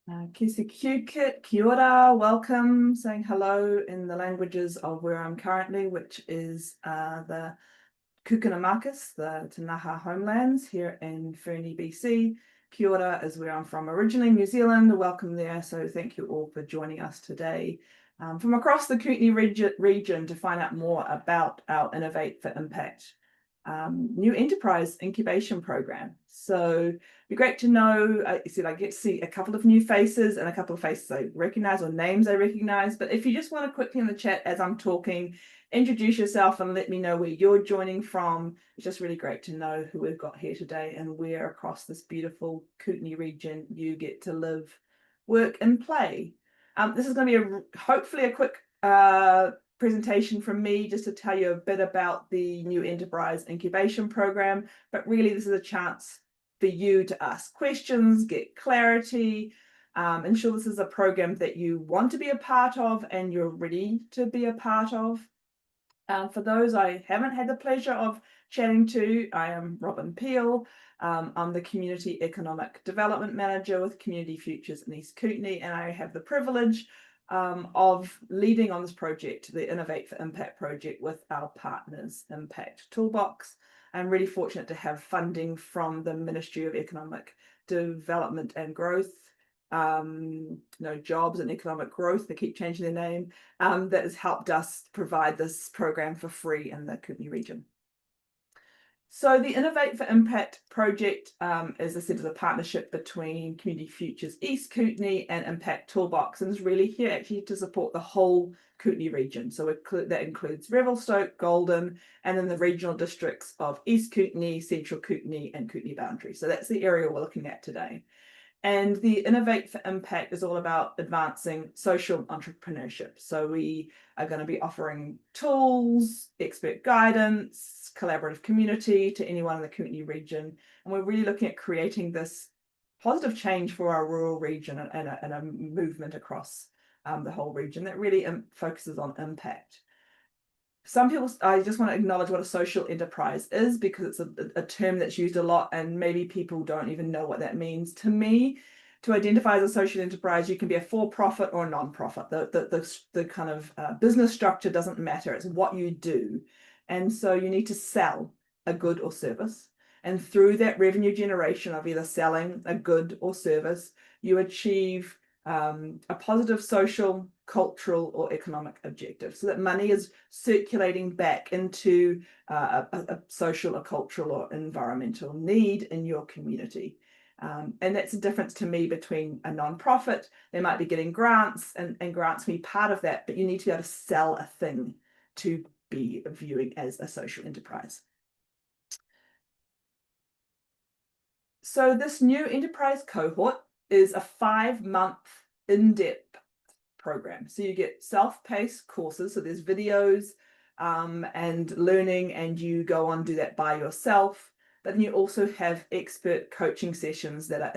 Kia ora, welcome, saying hello in the languages of where I'm currently, which is the Kukanamakas, the Te Ngāha homelands here in Fernie, BC. Kia ora is where I'm from originally, New Zealand. Welcome there. So thank you all for joining us today from across the Kootenay region to find out more about our Innovate for Impact new Enterprise Incubation Program. So it'd be great to know, I get to see a couple of new faces and a couple of faces I recognize or names I recognize. But if you just want to quickly in the chat as I'm talking, introduce yourself and let me know where you're joining from. It's just really great to know who we've got here today and where across this beautiful Kootenay region you get to live, work and play. This is going to be hopefully a quick presentation from me just to tell you a bit about the new Enterprise Incubation Program, but really this is a chance for you to ask questions, get clarity, ensure this is a program that you want to be a part of and you're ready to be a part of. For those I haven't had the pleasure of chatting to, I am Robin Peel. I'm the Community Economic Development Manager with Community Futures in East Kootenay, and I have the privilege of leading on this project, the Innovate for Impact project with our partners Impact Toolbox. I'm really fortunate to have funding from the Ministry of Economic Development and Growth, Jobs and Economic Growth, they keep changing their name, that has helped us provide this program for free in the Kootenay region. So the Innovate for Impact project, as I said, is a partnership between Community Futures East Kootenay and Impact Toolbox, and is really here actually to support the whole Kootenay region. So that includes Revelstoke, Golden, and then the regional districts of East Kootenay, Central Kootenay, and Kootenay Boundary. So that's the area we're looking at today. And the Innovate for Impact is all about advancing social entrepreneurship. So we are going to be offering tools, expert guidance, collaborative community to anyone in the Kootenay region. And we're really looking at creating this positive change for our rural region and a movement across the whole region that really focuses on impact. Some people, I just want to acknowledge what a social enterprise is because it's a term that's used a lot and maybe people don't even know what that means. To me, to identify as a social enterprise, you can be a for-profit or a non-profit. The kind of business structure doesn't matter. It's what you do. And so you need to sell a good or service. And through that revenue generation of either selling a good or service, you achieve a positive social, cultural or economic objective, so that money is circulating back into a social, a cultural or environmental need in your community. And that's the difference to me between a non-profit. They might be getting grants and grants can be part of that, but you need to be able to sell a thing to be viewing as a social enterprise. So this new enterprise cohort is a 5-month in-depth program. So you get self-paced courses. So there's videos and learning, and you go on do that by yourself. But then you also have expert coaching sessions that are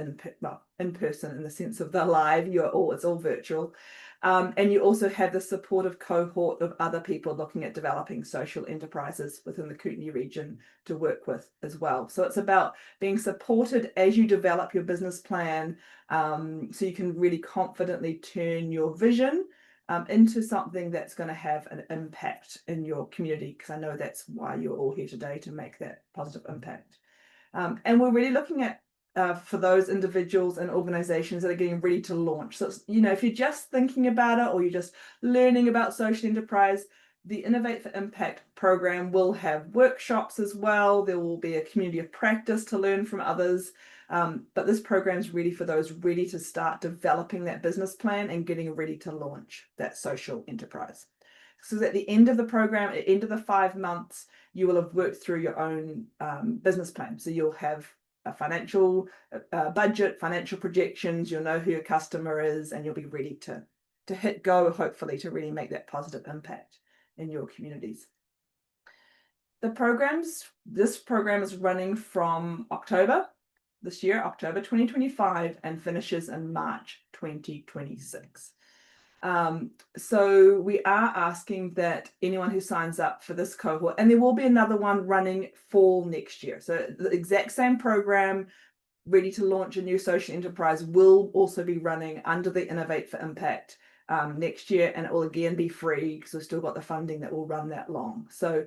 in person in the sense of they're live. It's all virtual. And you also have the supportive cohort of other people looking at developing social enterprises within the Kootenay region to work with as well. So it's about being supported as you develop your business plan, so you can really confidently turn your vision into something that's going to have an impact in your community, because I know that's why you're all here today, to make that positive impact. And we're really looking at for those individuals and organizations that are getting ready to launch. So, if you're just thinking about it or you're just learning about social enterprise, the Innovate for Impact program will have workshops as well. There will be a community of practice to learn from others. But this program is really for those ready to start developing that business plan and getting ready to launch that social enterprise. So at the end of the program, at the end of the 5 months, you will have worked through your own business plan. So you'll have a financial budget, financial projections, you'll know who your customer is, and you'll be ready to hit go, hopefully, to really make that positive impact in your communities. This program is running from October this year, October 2025, and finishes in March 2026. So we are asking that anyone who signs up for this cohort, and there will be another one running fall next year. So the exact same program, ready to launch a new social enterprise will also be running under the Innovate for Impact next year, and it will again be free because we've still got the funding that will run that long. So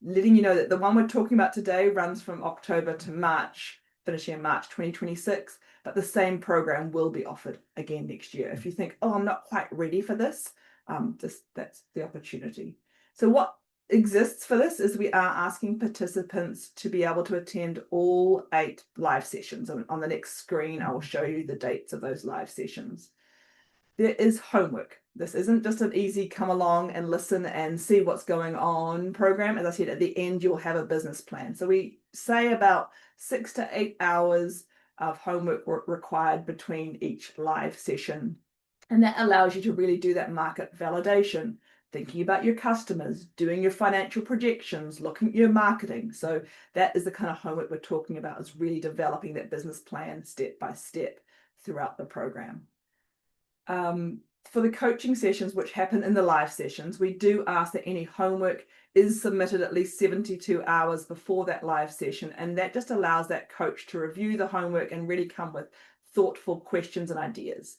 letting you know that the one we're talking about today runs from October to March, finishing in March 2026, but the same program will be offered again next year. If you think, oh, I'm not quite ready for this, that's the opportunity. So what exists for this is we are asking participants to be able to attend all 8 live sessions. On the next screen, I will show you the dates of those live sessions. There is homework. This isn't just an easy come along and listen and see what's going on program. As I said, at the end, you'll have a business plan. So we say about 6 to 8 hours of homework required between each live session. And that allows you to really do that market validation, thinking about your customers, doing your financial projections, looking at your marketing. So that is the kind of homework we're talking about, is really developing that business plan step by step throughout the program. For the coaching sessions, which happen in the live sessions, we do ask that any homework is submitted at least 72 hours before that live session. And that just allows that coach to review the homework and really come with thoughtful questions and ideas.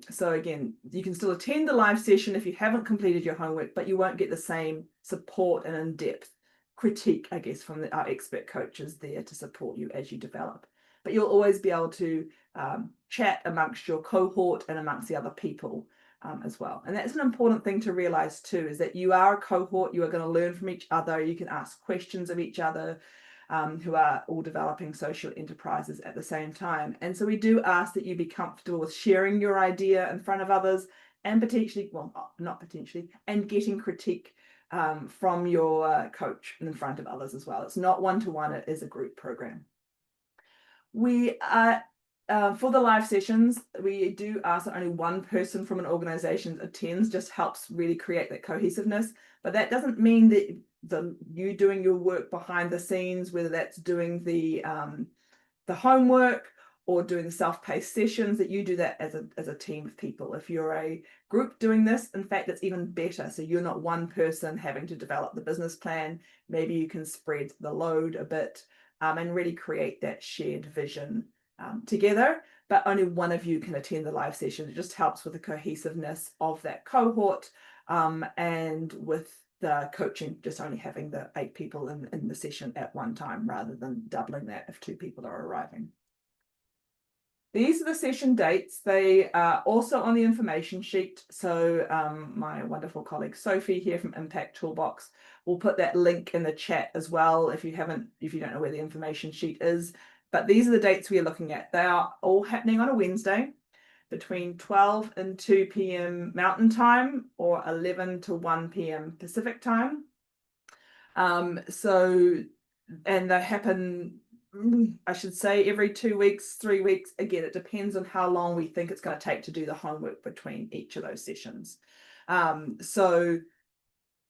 So again, you can still attend the live session if you haven't completed your homework, but you won't get the same support and in-depth critique, I guess, from our expert coaches there to support you as you develop. But you'll always be able to chat amongst your cohort and amongst the other people as well. And that's an important thing to realize too, is that you are a cohort, you are going to learn from each other, you can ask questions of each other who are all developing social enterprises at the same time. And so we do ask that you be comfortable with sharing your idea in front of others and potentially, well, not potentially, and getting critique from your coach in front of others as well. It's not one-to-one, it is a group program. We for the live sessions, we do ask that only one person from an organization attends, just helps really create that cohesiveness. But that doesn't mean that you doing your work behind the scenes, whether that's doing the homework or doing the self-paced sessions, that you do that as a team of people. If you're a group doing this, in fact, it's even better. So you're not one person having to develop the business plan. Maybe you can spread the load a bit and really create that shared vision together, but only one of you can attend the live session. It just helps with the cohesiveness of that cohort and with the coaching, just only having the 8 people in the session at one time rather than doubling that if 2 people are arriving. These are the session dates. They are also on the information sheet. So my wonderful colleague Sophie here from Impact Toolbox will put that link in the chat as well if you don't know where the information sheet is. But these are the dates we are looking at. They are all happening on a Wednesday between 12 and 2 p.m. Mountain Time or 11 to 1 p.m. Pacific Time. And they happen, I should say, every 2 weeks, 3 weeks. Again, it depends on how long we think it's going to take to do the homework between each of those sessions. So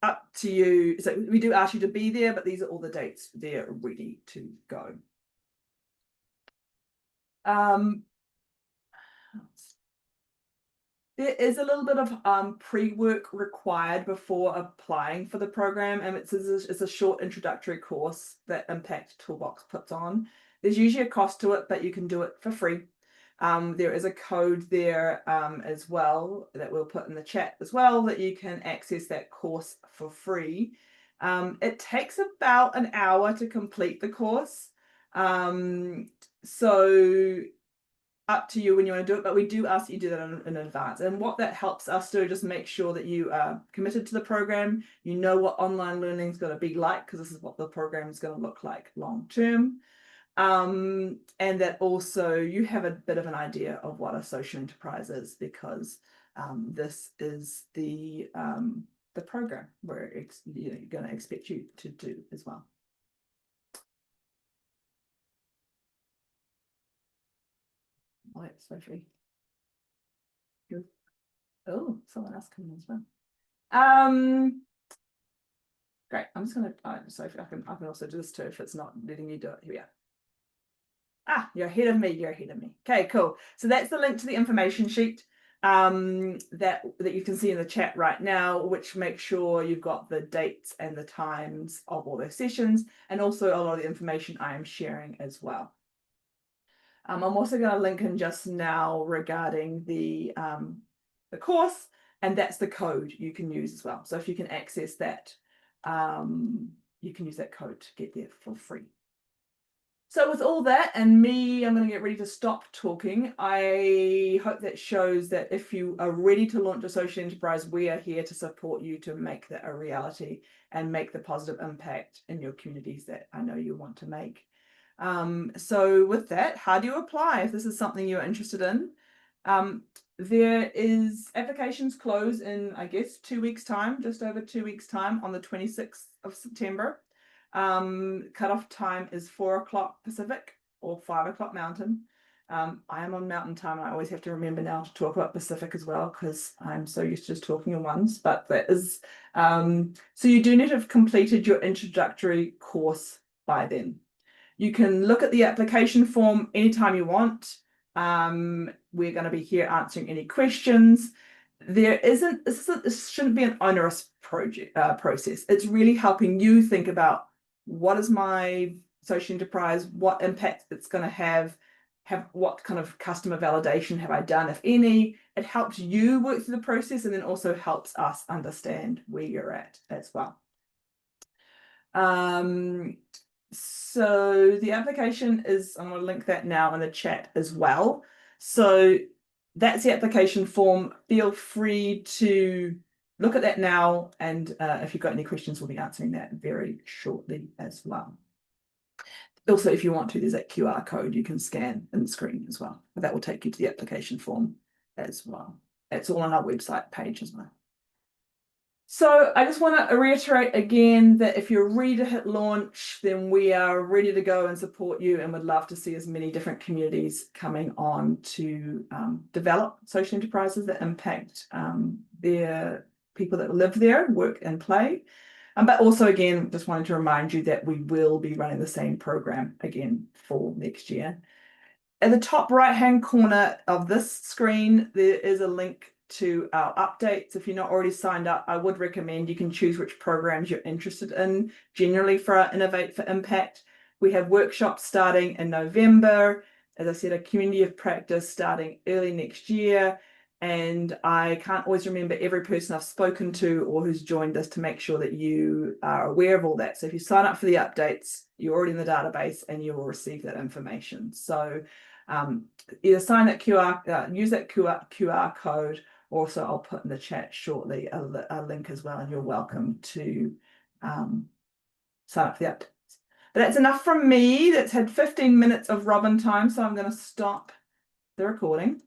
up to you. So we do ask you to be there, but these are all the dates. They're ready to go. There is a little bit of pre-work required before applying for the program, and it's a short introductory course that Impact Toolbox puts on. There's usually a cost to it, but you can do it for free. There is a code there as well that we'll put in the chat as well, that you can access that course for free. It takes about an hour to complete the course. So up to you when you want to do it, but we do ask that you do that in advance. And what that helps us do, just make sure that you are committed to the program, you know what online learning is going to be like, because this is what the program is going to look like long term. And that also you have a bit of an idea of what a social enterprise is, because this is the program where it's you're going to expect you to do as well. Right, Sophie. Oh, someone else coming as well. Great. I'm just gonna Sophie, I can also do this too if it's not letting you do it. Here we are. Ah, you're ahead of me. You're ahead of me. Okay, cool. So that's the link to the information sheet that you can see in the chat right now, which makes sure you've got the dates and the times of all those sessions, and also a lot of the information I am sharing as well. I'm also going to link in just now regarding the course, and that's the code you can use as well. So if you can access that, you can use that code to get there for free. So with all that and me, I'm going to get ready to stop talking. I hope that shows that if you are ready to launch a social enterprise, we are here to support you to make that a reality and make the positive impact in your communities that I know you want to make. So with that, how do you apply if this is something you're interested in? There is applications close in, I guess, 2 weeks' time, just over 2 weeks' time on the 26th of September. Cutoff time is 4 o'clock Pacific or 5 o'clock Mountain. I am on Mountain time, and I always have to remember now to talk about Pacific as well because I'm so used to just talking in ones. But that is so you do need to have completed your introductory course by then. You can look at the application form anytime you want. We're going to be here answering any questions. This shouldn't be an onerous process. It's really helping you think about what is my social enterprise, what impact it's going to have what kind of customer validation have I done, if any. It helps you work through the process and then also helps us understand where you're at as well. So the application is, I'm going to link that now in the chat as well. So that's the application form. Feel free to look at that now. And if you've got any questions, we'll be answering that very shortly as well. Also, if you want to, there's that QR code you can scan in the screen as well. That will take you to the application form as well. It's all on our website page as well. So I just want to reiterate again that if you're ready to hit launch, then we are ready to go and support you, and would love to see as many different communities coming on to develop social enterprises that impact their people that live there, work and play. But also, again, just wanted to remind you that we will be running the same program again for next year. At the top right-hand corner of this screen, there is a link to our updates. If you're not already signed up, I would recommend you can choose which programs you're interested in. Generally for our Innovate for Impact, we have workshops starting in November. As I said, a community of practice starting early next year. And I can't always remember every person I've spoken to or who's joined us to make sure that you are aware of all that. So if you sign up for the updates, you're already in the database and you will receive that information. So either sign that use that QR code. Also, I'll put in the chat shortly a link as well, and you're welcome to sign up for the updates. But that's enough from me. That's had 15 minutes of Robin time, so I'm going to stop the recording.